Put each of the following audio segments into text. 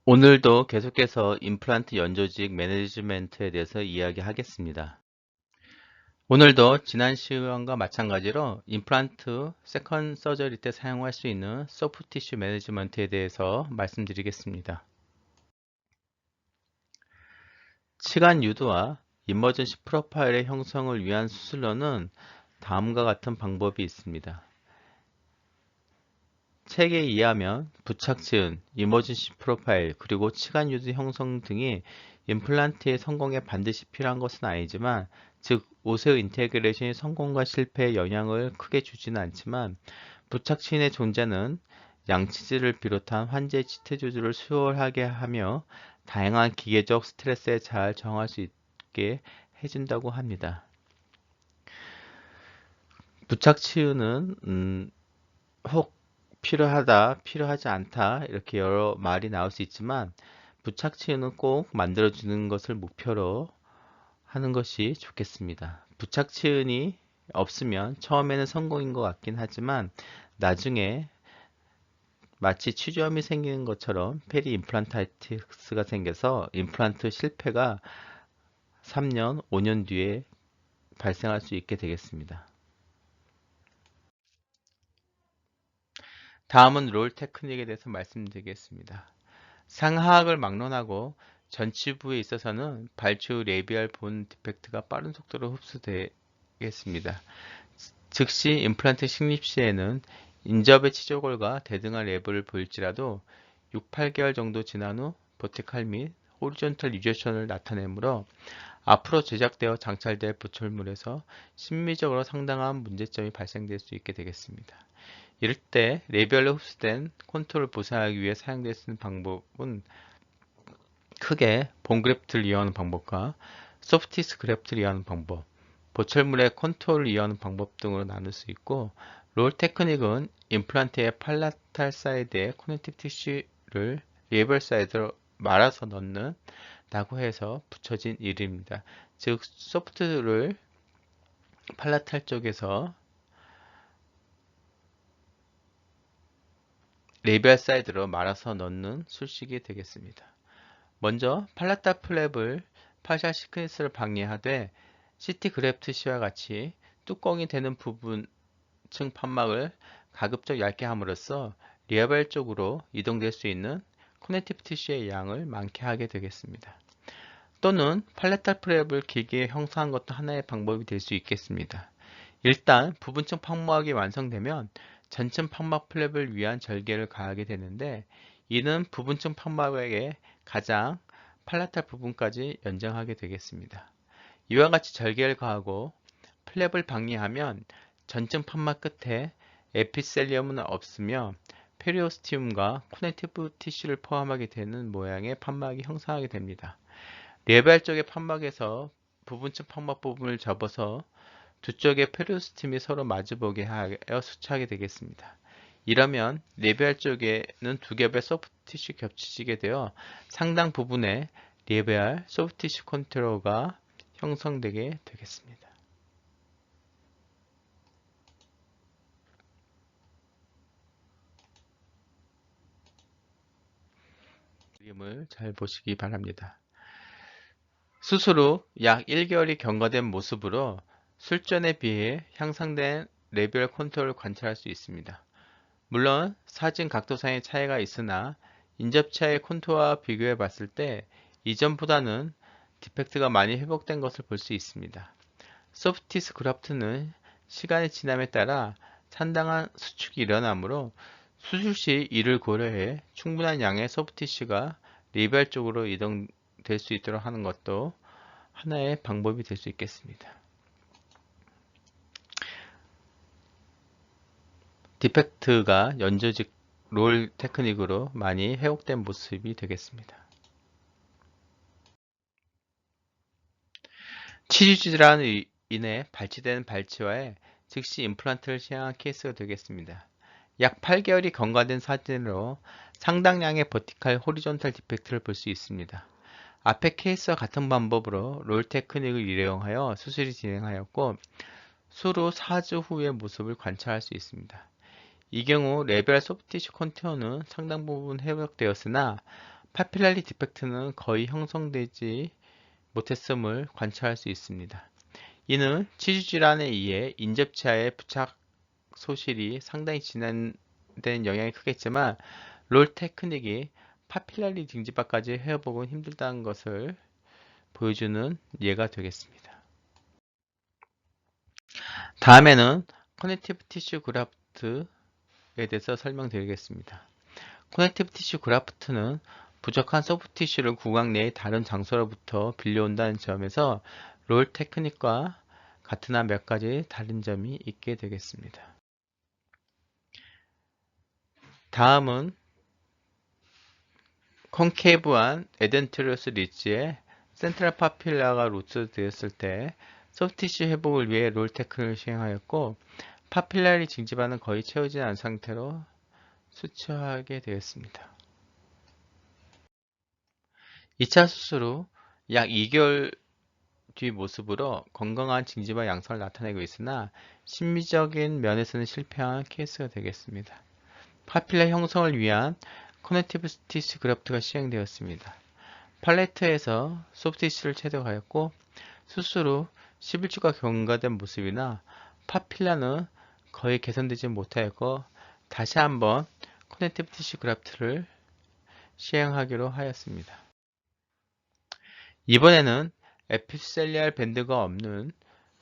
오늘도 계속해서 임플란트 연조직 매니지먼트에 대해서 이야기하겠습니다. 오늘도 지난 시간과 마찬가지로 임플란트 세컨 서저리 때 사용할 수 있는 소프트 티슈 매니지먼트에 대해서 말씀드리겠습니다. 치관 유도와 이머전시 프로파일의 형성을 위한 수술로는 다음과 같은 방법이 있습니다. 책에 의하면 부착지은, 이머전시 프로파일, 그리고 치관 유도 형성 등이 임플란트의 성공에 반드시 필요한 것은 아니지만, 즉 오세오 인테그레이션의 성공과 실패에 영향을 크게 주지는 않지만, 부착치인의 존재는 양치질을 비롯한 환자의 치태 조절을 수월하게 하며 다양한 기계적 스트레스에 잘 저항할 수 있게 해준다고 합니다. 부착치유는 혹 필요하다, 필요하지 않다 이렇게 여러 말이 나올 수 있지만 부착치유는 꼭 만들어주는 것을 목표로 하는 것이 좋겠습니다. 부착치은이 없으면 처음에는 성공인 것 같긴 하지만 나중에 마치 치주염이 생기는 것처럼 페리 임플란타이티스가 생겨서 임플란트 실패가 3년, 5년 뒤에 발생할 수 있게 되겠습니다. 다음은 롤 테크닉에 대해서 말씀드리겠습니다. 상하악을 막론하고 전치부에 있어서는 발치 레비알 본 디펙트가 빠른 속도로 흡수되겠습니다. 즉시 임플란트 식립 시에는 인접의 치조골과 대등한 레벨을 보일지라도 6, 8개월 정도 지난 후 버티칼 및 호리존탈 리제션을 나타내므로 앞으로 제작되어 장착될 보철물에서 심미적으로 상당한 문제점이 발생될 수 있게 되겠습니다. 이럴 때 레비얼로 흡수된 콘토를 보상하기 위해 사용될 수 있는 방법은 크게 본그래프트를 이용하는 방법과 소프티스 그래프트를 이용하는 방법, 보철물의 콘토를 이용하는 방법 등으로 나눌 수 있고, 롤 테크닉은 임플란트의 팔라탈 사이드에 커넥티브 티슈를 레이벌 사이드로 말아서 넣는 다고 해서 붙여진 이름입니다. 즉 소프트를 팔라탈 쪽에서 레이벌 사이드로 말아서 넣는 술식이 되겠습니다. 먼저 팔라탈 플랩을 파샬 시크니스를 방해하되 CT 그래프트 시와 같이 뚜껑이 되는 부분층 판막을 가급적 얇게 함으로써 리어벨 쪽으로 이동될 수 있는 커넥티브 티슈의 양을 많게 하게 되겠습니다. 또는 팔레탈 프랩을 길게 형성한 것도 하나의 방법이 될 수 있겠습니다. 일단 부분층 판막이 완성되면 전층 판막 플랩을 위한 절개를 가하게 되는데, 이는 부분층 판막의 가장 팔라탈 부분까지 연장하게 되겠습니다. 이와 같이 절개를 가하고 플랩을 방해하면 전층 판막 끝에 에피셀리엄은 없으며 페리오스티움과 코넥티브 티슈를 포함하게 되는 모양의 판막이 형성하게 됩니다. 레벨 쪽의 판막에서 부분층 판막 부분을 접어서 두 쪽의 페리오스팀이 서로 마주보게 하여 수치하게 되겠습니다. 이러면 레비알 쪽에는 두 겹의 소프트 티슈 겹치게 되어 상당 부분의 레비알 소프트 티슈 컨트롤가 형성되게 되겠습니다. 그림을 잘 보시기 바랍니다. 수술 후 약 1개월이 경과된 모습으로 술전에 비해 향상된 레비얼 컨트롤을 관찰할 수 있습니다. 물론 사진 각도상의 차이가 있으나 인접차의 콘투어와 비교해 봤을 때 이전보다는 디펙트가 많이 회복된 것을 볼 수 있습니다. 소프티스 그래프트는 시간의 지남에 따라 상당한 수축이 일어나므로 수술 시 이를 고려해 충분한 양의 소프티슈가 리벨 쪽으로 이동될 수 있도록 하는 것도 하나의 방법이 될 수 있겠습니다. 디펙트가 연조직 롤 테크닉으로 많이 회복된 모습이 되겠습니다. 치주질환으로 인해 발치되는 발치와의 즉시 임플란트를 시행한 케이스가 되겠습니다. 약 8개월이 경과된 사진으로 상당량의 버티칼 호리존탈 디펙트를 볼 수 있습니다. 앞의 케이스와 같은 방법으로 롤 테크닉을 이용하여 수술이 진행하였고, 수후 4주 후의 모습을 관찰할 수 있습니다. 이 경우 레벨 소프티슈 컨테너는 상당 부분 회복되었으나 파필라리 디펙트는 거의 형성되지 못했음을 관찰할 수 있습니다. 이는 치주 질환에 의해 인접치아의 부착 소실이 상당히 진행된 영향이 크겠지만 롤 테크닉이 파필라리 징집화까지 회복은 힘들다는 것을 보여주는 예가 되겠습니다. 다음에는 커넥티브 티슈 그래프트에 대해서 설명드리겠습니다. 커넥티브 티슈 그래프트는 부족한 소프트 티슈를 구강 내의 다른 장소로부터 빌려온다는 점에서 롤 테크닉과 같으나 몇 가지 다른 점이 있게 되겠습니다. 다음은 콘케이브한 에덴트리오스 리지에 센트럴 파필라가 로스되었을 때 소프티슈 회복을 위해 롤 테크닉을 시행하였고 파필라리 징집안은 거의 채우지 않은 상태로 수처하게 되었습니다. 2차 수술 후 약 2개월 뒤 모습으로 건강한 징집안 양상을 나타내고 있으나 심리적인 면에서는 실패한 케이스가 되겠습니다. 파필라 형성을 위한 커넥티브 티슈 그래프트가 시행되었습니다. 팔레트에서 소프티슈를 채택하였고 수술 후 11주가 경과된 모습이나 파필라는 거의 개선되지 못하였고 다시 한번 커넥티브 티슈 그래프트를 시행하기로 하였습니다. 이번에는 에피셀리알 밴드가 없는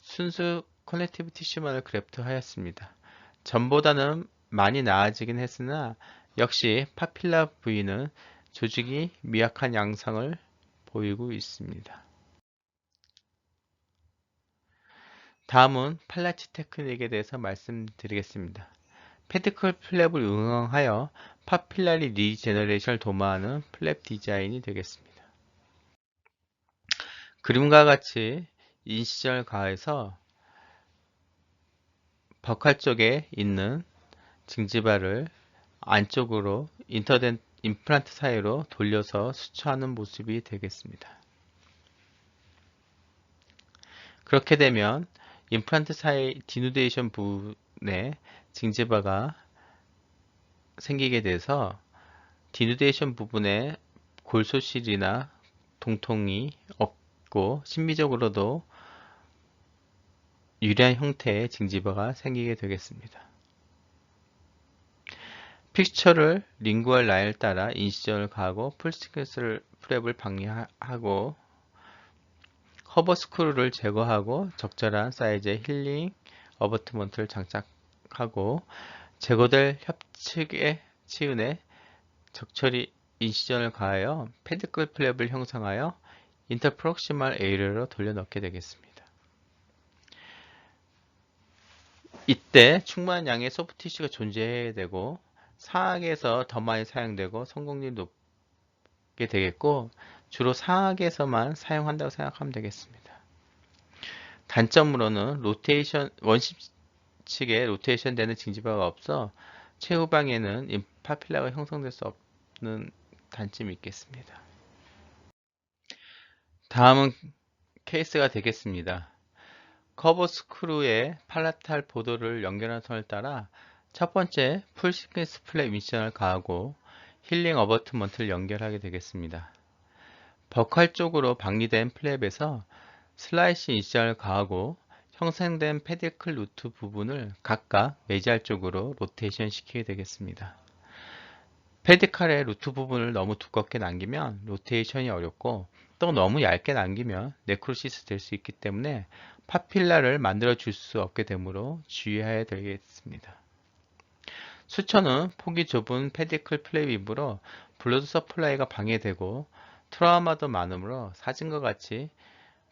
순수 커넥티브 티슈만을 그래프트 하였습니다. 전보다는 많이 나아지긴 했으나 역시 파필라 부위는 조직이 미약한 양상을 보이고 있습니다. 다음은 팔라치 테크닉에 대해서 말씀드리겠습니다. 페디클 플랩을 응용하여 파필라리 리제너레이션을 도모하는 플랩 디자인이 되겠습니다. 그림과 같이 인시절 가에서 버칼 쪽에 있는 징지발을 안쪽으로 임플란트 사이로 돌려서 수처하는 모습이 되겠습니다. 그렇게 되면 임플란트 사이 디누데이션 부분에 징지바가 생기게 돼서 디누데이션 부분에 골소실이나 동통이 없고 심미적으로도 유리한 형태의 징지바가 생기게 되겠습니다. 픽처를 링구얼 라인을 따라 인시전을 가하고 풀시퀀스 프랩을 방해하고 커버 스크루를 제거하고 적절한 사이즈의 힐링 어버트먼트를 장착하고 제거될 협측의 치은에 적절히 인시전을 가하여 페디클 플랩을 형성하여 인터프록시말 에이러로 돌려넣게 되겠습니다. 이때 충분한 양의 소프트 티슈가 존재해야 되고 상악에서 더 많이 사용되고 성공률이 높게 되겠고 주로 상악에서만 사용한다고 생각하면 되겠습니다. 단점으로는 원심 측에 로테이션 되는 징지바가 없어 최후방에는 파필라가 형성될 수 없는 단점이 있겠습니다. 다음은 케이스가 되겠습니다. 커버 스크루에 팔라탈 보도를 연결한 선을 따라 첫 번째 풀 시퀀스 플랩 미션을 가하고 힐링 어버트먼트를 연결하게 되겠습니다. 버칼 쪽으로 방리된 플랩에서 슬라이스 인시전을 가하고 형성된 페디클 루트 부분을 각각 메지알 쪽으로 로테이션 시키게 되겠습니다. 페디칼의 루트 부분을 너무 두껍게 남기면 로테이션이 어렵고 또 너무 얇게 남기면 네크로시스 될 수 있기 때문에 파필라를 만들어 줄 수 없게 되므로 주의해야 되겠습니다. 수처는 폭이 좁은 페디클 플레이이므로 블러드 서플라이가 방해되고 트라우마도 많으므로 사진과 같이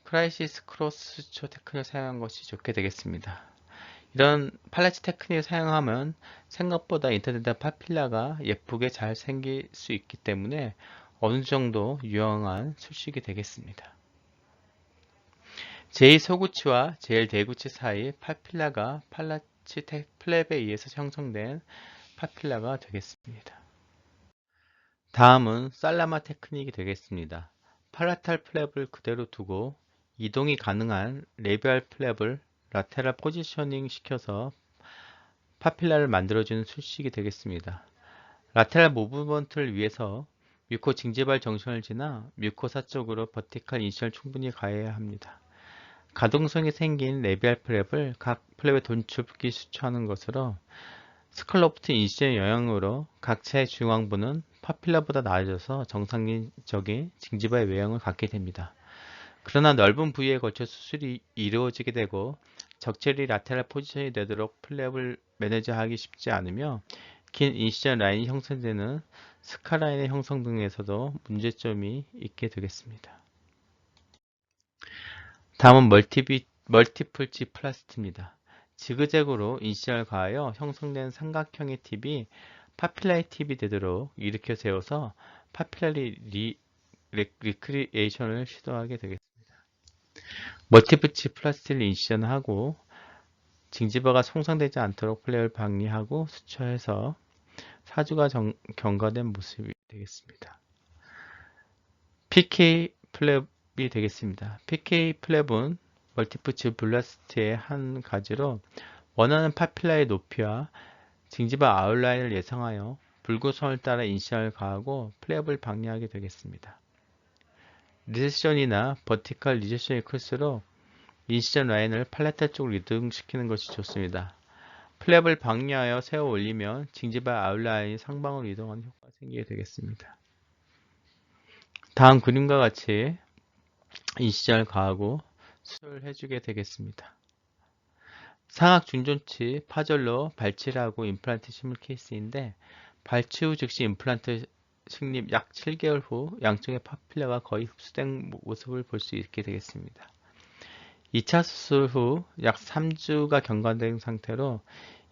크라이시스 크로스 수처 테크닉을 사용한 것이 좋게 되겠습니다. 이런 팔라치 테크닉을 사용하면 생각보다 인터넷 파필라가 예쁘게 잘 생길 수 있기 때문에 어느 정도 유용한 술식이 되겠습니다. 제2소구치와 제1대구치 사이 파필라가 팔라치 플랩에 의해서 형성된 파필라가 되겠습니다. 다음은 살라마 테크닉이 되겠습니다. 팔라탈 플랩을 그대로 두고 이동이 가능한 레비알 플랩을 라테랄 포지셔닝 시켜서 파필라를 만들어주는 술식이 되겠습니다. 라테랄 무브먼트를 위해서 뮤코 징지발 정션을 지나 뮤코사 쪽으로 버티컬 인시얼을 충분히 가해야 합니다. 가동성이 생긴 레비알 플랩을 각 플랩에 돈축이 수초하는 것으로 스컬로프트 인시얼 영향으로 각체의 중앙부는 파필라보다 낮아져서 정상적인 징지발 외형을 갖게 됩니다. 그러나 넓은 부위에 걸쳐 수술이 이루어지게 되고 적절히 라테랄 포지션이 되도록 플랩을 매니저하기 쉽지 않으며 긴 인시전 라인이 형성되는 스카라인의 형성 등에서도 문제점이 있게 되겠습니다. 다음은 멀티플 지 플라스트입니다. 지그재그로 인시전을 가하여 형성된 삼각형의 팁이 파필라의 팁이 되도록 일으켜 세워서 파필라리 리크리에이션을 시도하게 되겠습니다. 멀티플치 플라스틱을 인시전하고 징지바가 손상되지 않도록 플레이를 방리하고 수처해서 사주가 경과된 모습이 되겠습니다. PK 플랩이 되겠습니다. PK 플랩은 멀티플치 블라스트의 한 가지로 원하는 파필라의 높이와 징지바 아웃라인을 예상하여 불구선을 따라 인시전을 가하고 플랩을 방리하게 되겠습니다. 리세션이나 버티컬 리세션이 클수록 인시전 라인을 팔레타 쪽으로 이동시키는 것이 좋습니다. 플랩을 방리하여 세워 올리면 징지바 아웃라인이 상방으로 이동하는 효과가 생기게 되겠습니다. 다음 그림과 같이 인시전을 가하고 수술을 해주게 되겠습니다. 상악 중존치 파절로 발치를 하고 임플란트 심을 케이스인데 발치 후 즉시 임플란트 식립 약 7개월 후 양쪽의 파필라가 거의 흡수된 모습을 볼 수 있게 되겠습니다. 2차 수술 후 약 3주가 경과된 상태로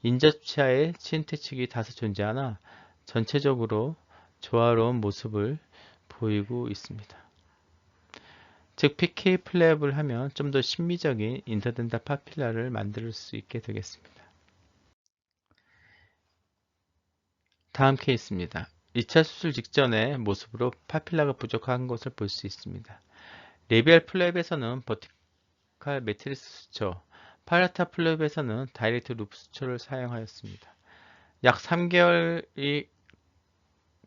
인접치아에 신태축이 다소 존재하나 전체적으로 조화로운 모습을 보이고 있습니다. 즉 PK 플랩을 하면 좀 더 심미적인 인터덴탈 파필라를 만들 수 있게 되겠습니다. 다음 케이스입니다. 2차 수술 직전의 모습으로 파필라가 부족한 것을 볼 수 있습니다. 레비알 플랩에서는 버티컬 매트리스 수초, 팔라타 플랩에서는 다이렉트 루프 수초를 사용하였습니다. 약 3개월이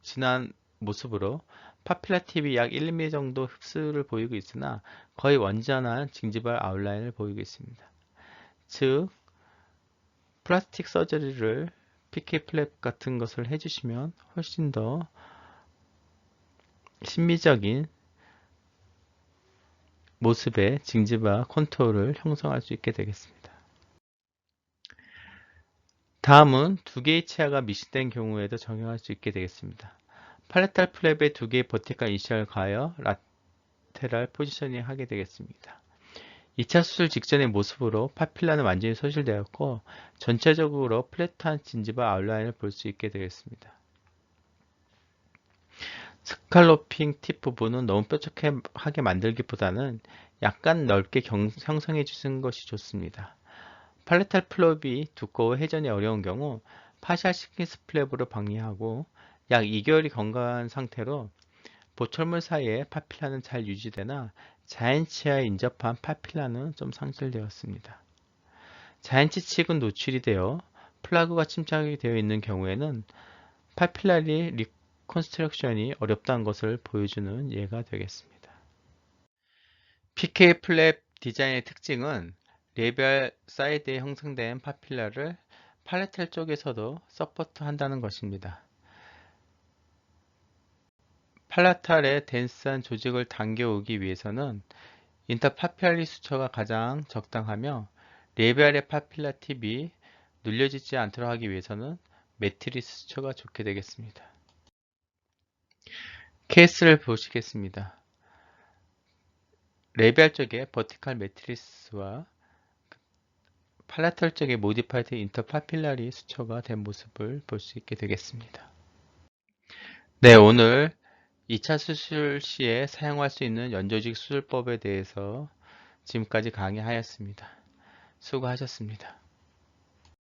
지난 모습으로 파필라 팁이 약 1mm 정도 흡수를 보이고 있으나 거의 완전한 징지발 아웃라인을 보이고 있습니다. 즉 플라스틱 서저리를 PK 플랩 같은 것을 해주시면 훨씬 더 심미적인 모습의 징지바 컨투어를 형성할 수 있게 되겠습니다. 다음은 두 개의 치아가 미싱된 경우에도 적용할 수 있게 되겠습니다. 팔레탈 플랩에 두 개의 버티컬 인시얼을 가하여 라테랄 포지셔닝 하게 되겠습니다. 2차 수술 직전의 모습으로 파필라는 완전히 소실되었고 전체적으로 플랫한 진지바 아웃라인을 볼 수 있게 되겠습니다. 스칼로핑 팁 부분은 너무 뾰족하게 만들기보다는 약간 넓게 형성해 주는 것이 좋습니다. 팔레탈 플랩이 두꺼워 회전이 어려운 경우 파샬 시킨스 플랩으로 방리하고 약 2개월이 경과한 상태로 보철물 사이에 파필라는 잘 유지되나 자연치아에 인접한 파필라는 좀 상실되었습니다. 자연치 칙은 노출이 되어 플라그가 침착이 되어 있는 경우에는 파필라리 리컨스트럭션이 어렵다는 것을 보여주는 예가 되겠습니다. PK 플랩 디자인의 특징은 레비알 사이드에 형성된 파필라를 팔레탈 쪽에서도 서포트 한다는 것입니다. 팔라탈의 덴스한 조직을 당겨오기 위해서는 인터파필라리 수처가 가장 적당하며 레비알의 파필라 팁이 눌려지지 않도록 하기 위해서는 매트리스 수처가 좋게 되겠습니다. 케이스를 보시겠습니다. 레비알 쪽에 버티컬 매트리스와 팔라탈 쪽에 모디파이드 인터파필라리 수처가 된 모습을 볼 수 있게 되겠습니다. 네, 오늘 2차 수술 시에 사용할 수 있는 연조직 수술법에 대해서 지금까지 강의하였습니다. 수고하셨습니다.